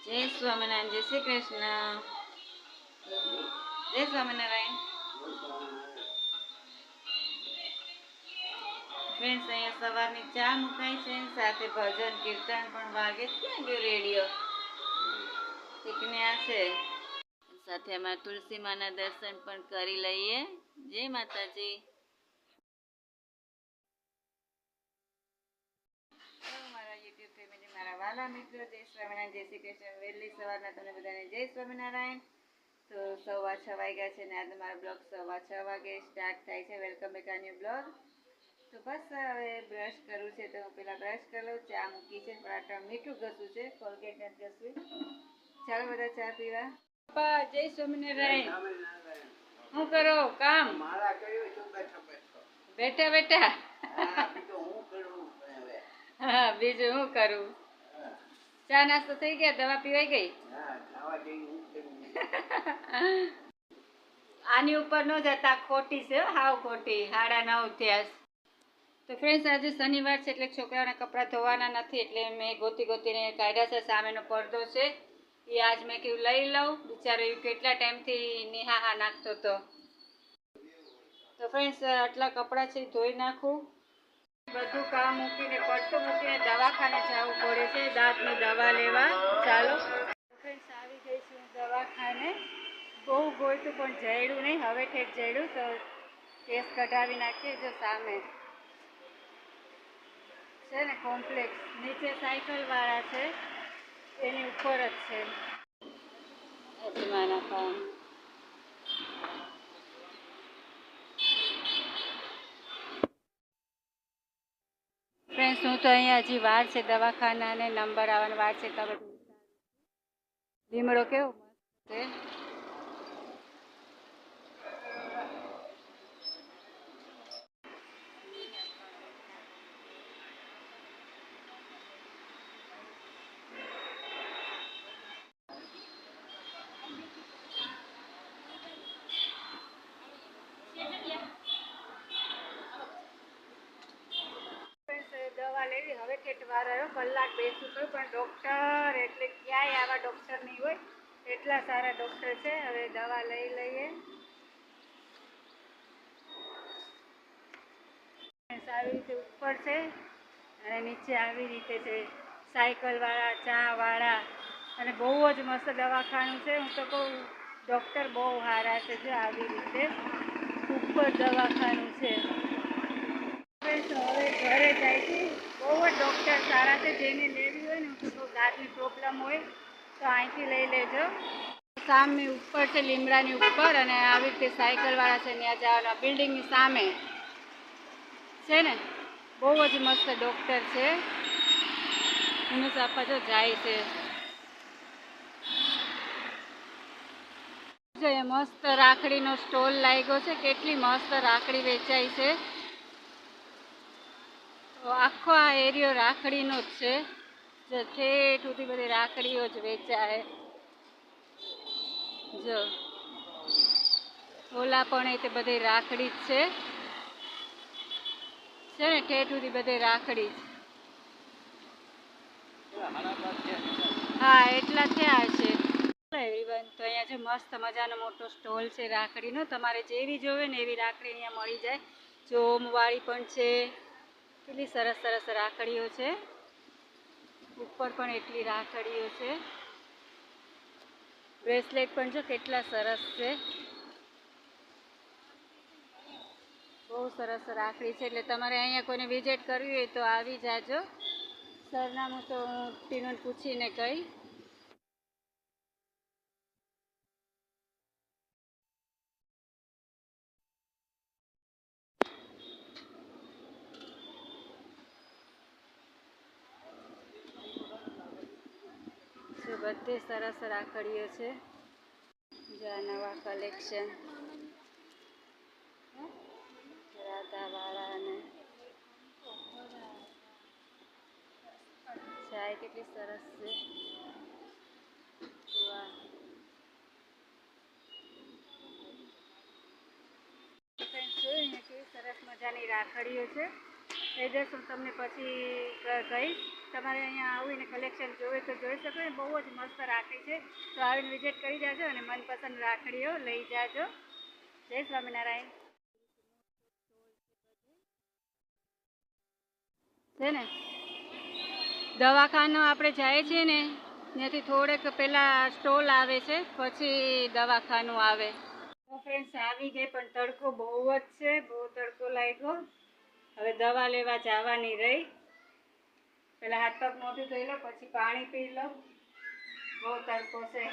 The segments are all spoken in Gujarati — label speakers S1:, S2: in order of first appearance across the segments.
S1: જય સ્વામિનારાયણ, જય શ્રી કૃષ્ણ, જય સ્વામિનારાયણ. ફ્રેન્ડ્સ, અહીંયા સવારની ચા મુકાય છે, સાથે ભજન કીર્તન પણ વાગે. ક્યાં ગયો રેડિયો? ઠીકને છે. સાથે અમારા તુલસી માના દર્શન પણ કરી લઈએ. જય માતાજી. મારા યુટ્યુબ ફેમિલી, મારા વાલા મિત્રો, જય સ્વામિનારાયણ, જય શ્રી કૃષ્ણ. વહેલી સવારના તમને બધાને જય સ્વામિનારાયણ. તો 6:15 વાગ્યા છે ને આજે મારો બ્લોગ 6:15 વાગે સ્ટાર્ટ થાય છે. વેલકમ બેક આ ન્યુ બ્લોગ. તો બસ હવે બ્રશ કરવું છે, તો હું પેલા બ્રશ કરી લઉં. ચા મૂકી છે, પણ આટલું મીઠું ઘસવું છે, કોલગેટ નથી ઘસવી. ચાલો બધા ચા પીવા. પપ્પા જય સ્વામિનારાયણ. શું કરો કામ? બેઠા બેઠા. હા, બીજું શું કરું? ચા નાસ્તો થઈ ગયા? દવા પીવાઈ ગઈ? આની ઉપર ન જતા, ખોટી છે, હાવ ખોટી. 9:30 થયા. તો ફ્રેન્ડ્સ, આજે શનિવાર છે એટલે છોકરાઓના કપડાં ધોવાના નથી, એટલે મેં ગોતીને કાઢ્યા છે. સામેનો પડદો છે એ આજ મેં કીધું લઈ લઉં. બિચારો કેટલા ટાઈમથી નિહાહા નાખતો હતો. તો ફ્રેન્ડ્સ, આટલા કપડાં છે ધોઈ નાખું. બધું કામ મૂકીને પડતું મૂકીને દવાખાને જવું પડે છે, દાંતની દવા લેવા. ચાલો ફ્રેન્ડ્સ, આવી ગઈ છું દવાખાને. બહુ ગોઈતું પણ જડ્યું નહીં. હવે ઠેઠ જડ્યું તો કેસ કઢાવી નાખીએ. જો સામે છે ને કોમ્પ્લેક્સ, નીચે સાયકલ વાળા છે, એની ઉપર જ છે અજમાના કામ. ફ્રેન્ડ્સ, હું તો અહીંયા હજી વાર છે દવાખાનાને નંબર આવવાનો વાર છે. તમે લીમડો કેવો મસ્ત છે. દવા લેવી. હવે કેટલી વાર આવ્યો, કલાક બેસું છું, પણ ડૉક્ટર એટલે ક્યાંય આવા ડૉક્ટર નહીં હોય. એટલા સારા ડૉક્ટર છે. હવે દવા લઈ લઈએ. આવી રીતે ઉપર છે અને નીચે આવી રીતે છે, સાયકલવાળા, ચાવાળા, અને બહુ જ મસ્ત દવાખાનું છે. હું તો કહું ડૉક્ટર બહુ સારા છે. જો આવી રીતે ઉપર દવાખાનું છે. હવે ઘરે જાય છે. બહુ જ ડૉક્ટર સારા છે. જેને લેવી હોય ને, હું તો કહું દાંતની પ્રોબ્લેમ હોય તો અહીંથી લઈ લેજો. સામે ઉપર છે, લીમડાની ઉપર, અને આવી રીતે સાયકલવાળા છે, ત્યાં જવાના. બિલ્ડિંગની સામે છે ને, બહુ જ મસ્ત ડૉક્ટર છે. હંમેશા આપવા જો જાય છે. જો એ મસ્ત રાખડીનો સ્ટોલ લાગ્યો છે. કેટલી મસ્ત રાખડી વેચાય છે. તો આખો આ એરિયો રાખડીનો જ છે. જો ઠેઠ સુધી બધી રાખડીઓ જ વેચાય. જો ઓલા પણ એ તે બધી રાખડી જ છે ને, ઠેઠ સુધી બધે રાખડી. હા, એટલા થયા છે. એવરીવન, તો અહીંયા જો મસ્ત મજાનો મોટો સ્ટોલ છે રાખડીનો. તમારે જેવી જોવે ને એવી રાખડી અહીંયા મળી જાય. જો ઓમવાળી પણ છે. કેટલી સરસ સરસ રાખડીઓ છે. ઉપર પણ એટલી રાખડીઓ છે. બ્રેસલેટ પણ જો કેટલા સરસ છે. બહુ સરસ રાખડી છે. એટલે તમારે અહીંયા કોઈને વિઝિટ કરવી હોય તો આવી જાજો. સરનામું તો હું ટીનુને પૂછીને કહી. બધે સરસ રાખડીઓ છે. જો નવા કલેક્શન રાધાવાળા અને ચાય કેટલી સરસ છે. વાહ, જોઈને કેવી સરસ મજાની રાખડીઓ છે. એડ્રેસ હું તમને પછી કહીશ. તમારે અહીંયા આવીને કલેક્શન જોવે તો જોઈ શકો ને, બહુ જ મસ્ત રાખડી છે. તો આવીને વિઝિટ કરી જાજો અને મનપસંદ રાખડીઓ લઈ જાજો. જય સ્વામિનારાયણ. છે ને દવાખાનું આપણે જાય છીએ ને ત્યાંથી થોડેક પહેલાં સ્ટોલ આવે છે, પછી દવાખાનું આવે. તો ફ્રેન્ડ્સ આવી ગઈ, પણ તડકો બહુ જ છે, બહુ તડકો લાગ્યો. હવે દવા લેવા જવાની રહી. પહેલાં હાથ પગ મોઢું ધોઈ લો, પછી પાણી પી લો, બહુ તડકો છે.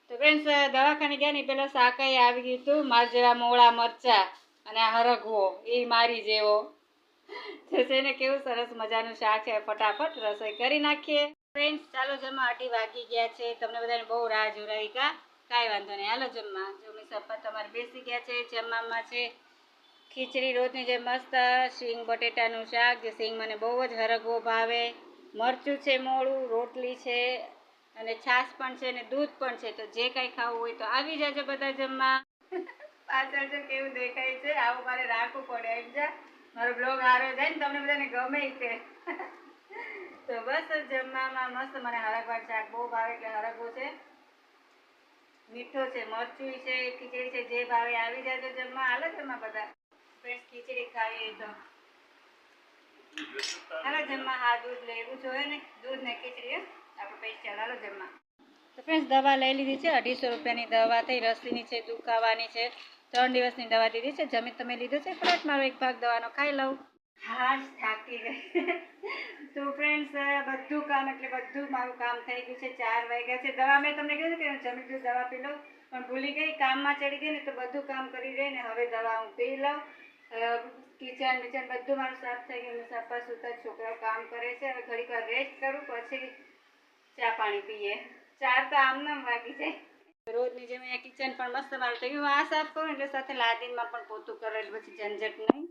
S1: તો ફ્રેન્ડ્સ દવાખાને ગયા ને પેલા શાકાઈ આવી ગયું હતું, મારા જેવા મોળા મરચા અને આ હરગવો એ મારી જેવો. તો છે ને કેવું સરસ મજાનું શાક છે. ફટાફટ રસોઈ કરી નાખીએ. ફ્રેન્ડ્સ ચાલો જમવા, 8 વાગી ગયા છે. તમને બધાને બહુ રાહ જોરાવી કા? કાંઈ વાંધો નહીં, હાલો જમવા. જો મેં સપ્પા તમારે બેસી ગયા છે. જમવામાં છે ખીચડી રોજની જે મસ્ત સિંગ બટેટાનું શાક, જે સિંગ મને બહુ જ હરગવો ભાવે, મરચું છે મોળું, રોટલી છે અને છાશ પણ છે ને દૂધ પણ છે. તો જે કાંઈ ખાવું હોય તો આવી જાજો બધા જમવા. પાછળ જો કેવું દેખાય છે, આવું મારે રાખવું પડે. એમ જા મારો બ્લોગ હારો જાય ને તમને બધાને ગમે તે. તો બસ જમવામાં મસ્ત મને હરગવાનું શાક બહુ ભાવે, એટલે હરગવો છે, મીઠો છે, મરચું છે, ખીચડી છે, જે ભાવે આવી જાજો જમવા. હાલો જમવા બધા. ફ્રેન્ડ્સ ખીચડી ખાવી તો હાલો જમવા. હા દૂધ લેવું જોઈએ ને, દૂધ ને ખીચડી આપણે પૈસા. હાલો જમવા. તો ફ્રેન્ડ્સ દવા લઈ લીધી છે. 250 રૂપિયાની દવા થઈ. રસીની છે, દુખાવાની છે, 3 દિવસની દવા દીધી છે. જમી તમે લીધો છે? ફ્રેન્ડ્સ મારો એક ભાગ દવાનો ખાઈ લઉં. હા થાકી ગઈ. તો ફ્રેન્ડ્સ બધું કામ, એટલે બધું મારું કામ થઈ ગયું છે. 4 વાગ્યા છે. દવા મેં તમને કીધું કે જમી લીધું, દવા પી લઉં, પણ ભૂલી ગઈ, કામમાં ચડી ગઈ ને, તો બધું કામ કરી રહી ને હવે દવા હું પી લઉં. કિચન બીચન બધું મારું સાફ થઈ ગયું. સાફા સુથરા, છોકરાઓ કામ કરે છે. હવે ઘડીક વાર રેસ્ટ કરું, પછી ચા પાણી પીએ. 4 તો આમનામ વાગી જાય. રોજની જેમ અહીંયા કિચન પણ મસ્ત મારું થઈ ગયું. આ સાફ કરું એટલે સાથે લાદીનમાં પણ પોતું કરે, પછી ઝંઝટ નહીં.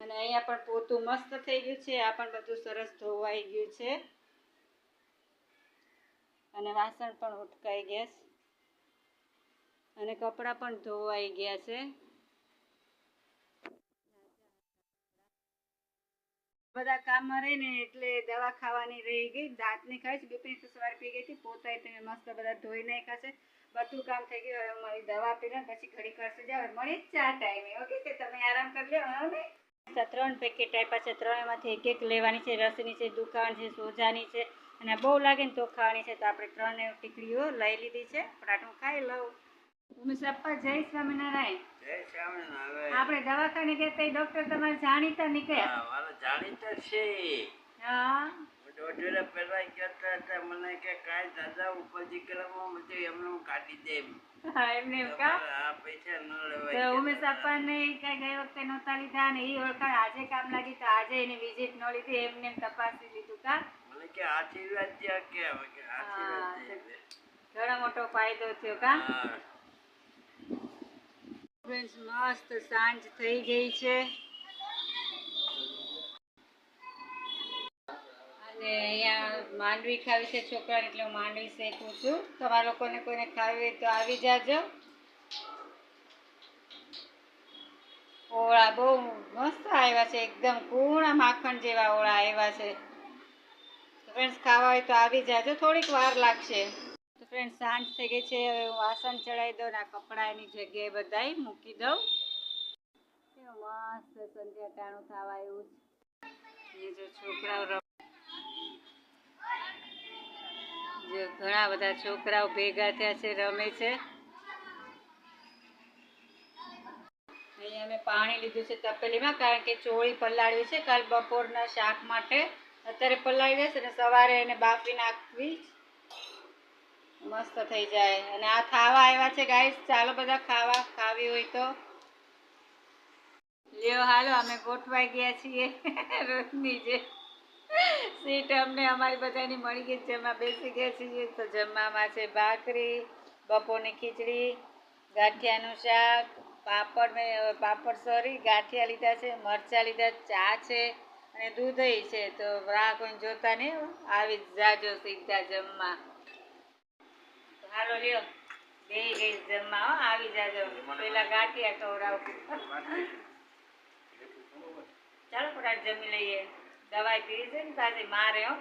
S1: અને અહીંયા પણ પોતું મસ્ત થઈ ગયું છે. આ પણ બધું સરસ ધોવાઈ ગયું છે અને વાસણ પણ ઉટકાઈ ગયા છે અને કપડાં પણ ધોવાઈ ગયા છે. બધા કામમાં રહીને એટલે દવા ખાવાની રહી ગઈ. દાંતની ખાઈ છે, બીપીની તો સવારે પી ગઈ હતી. પોતા તમે મસ્ત બધા ધોઈ નાખ્યા છે. બધું કામ થઈ ગયું. હવે મારી દવા પી લે, પછી ઘડી કરશે જાવ. મળી જ 4 ટાઈમે. ઓકે, કે તમે આરામ કરી લો. હવે 3 પેકેટ આપ્યા છે. 3માંથી એક એક લેવાની છે. રસીની છે, દુખાવાની છે, સોજાની છે, અને બહુ લાગે ને તો ખાવાની છે. તો આપણે 3 ટીકડીઓ લઈ લીધી છે. ફટાફટ ખાઈ લઉં. ઉમેશ પપ્પા જય સ્વામિનારાયણ.
S2: જય સ્વામિનારાયણ.
S1: આપણે દવાખાને ગયા તો ડોક્ટર તમારે જાણીતા નીકળ્યા?
S2: મારો જાણીતો છે.
S1: હા
S2: ડોક્ટરે પેલા કહેતા હતા મને કે કાંઈ દાદા ઉપરથી કરવામાં બધું એમને કાઢી દે.
S1: હા એમને એમ કા?
S2: આ પૈસા ન
S1: તો
S2: લેવાય.
S1: ઉમેશ પપ્પાને કઈ ગઈ વખતે નહોતા લીધા ને એ ઓળખાણ આજે કામ લાગી, તો આજે એની વિઝિટ ન લીધી, એમને તપાસી લીધું કા?
S2: મને કે આશીર્વાદ દ્યા કે આશીર્વાદ દે.
S1: ઘણો મોટો ફાયદો થયો કા?
S2: હા.
S1: ફ્રેન્ડ્સ મસ્ત સાંજ થઈ ગઈ છે અને અહીંયા માંડવી ખાવી છે છોકરાને, એટલે હું માંડવી શેકું છું. તમારા લોકોને કોઈને ખાવી હોય તો આવી જાજો. ઓળા બહુ મસ્ત આવ્યા છે, એકદમ કૂણા માખણ જેવા ઓળા આવ્યા છે. ફ્રેન્ડ્સ ખાવા હોય તો આવી જાજો, થોડીક વાર લાગશે. તો ફ્રેન્ડ્સ સાંજ થઈ ગઈ છે. હવે હું વાસણ ચડાવી દઉં ને આ કપડાં એની જગ્યાએ બધાય મૂકી દઉં. કેવું મસ્ત સંધ્યા ટાણું થવા આવ્યું છે. એ જો છોકરાઓ જો ઘણા બધા છોકરાઓ ભેગા થયા છે, રમે છે. અહીંયા મેં પાણી લીધું છે તપેલીમાં, કારણ કે ચોળી પલાળવી છે કાલ બપોરના શાક માટે. અત્યારે પલાળી દેશે ને સવારે એને બાફી નાખવી, મસ્ત થઈ જાય. અને આ ખાવા આવ્યા છે ગાઈસ, ચાલો બધા ખાવા ખાવી હોય તો લ્યો. હાલો અમે ગોઠવાઈ ગયા છીએ રોજની જે સીટ અમને અમારી બધાની મળી ગઈ. જમવા બેસી ગયા છીએ. તો જમવામાં છે ભાખરી, બપોરની ખીચડી, ગાંઠિયાનું શાક, પાપડ સોરી ગાંઠિયા લીધા છે, મરચાં લીધા, ચા છે અને દૂધઈ છે. તો રાહ કોઈને જોતા નહીં, આવી જાજો સીધા જમવા. હાલો લ્યો બે ગઈ જમવા, આવી જાજો. પેલા ગાંઠિયા ખવડાવું. ચાલો ફટાફટ જમી લઈએ. દવાઈ પીવી છે ને તાજી મારે હો.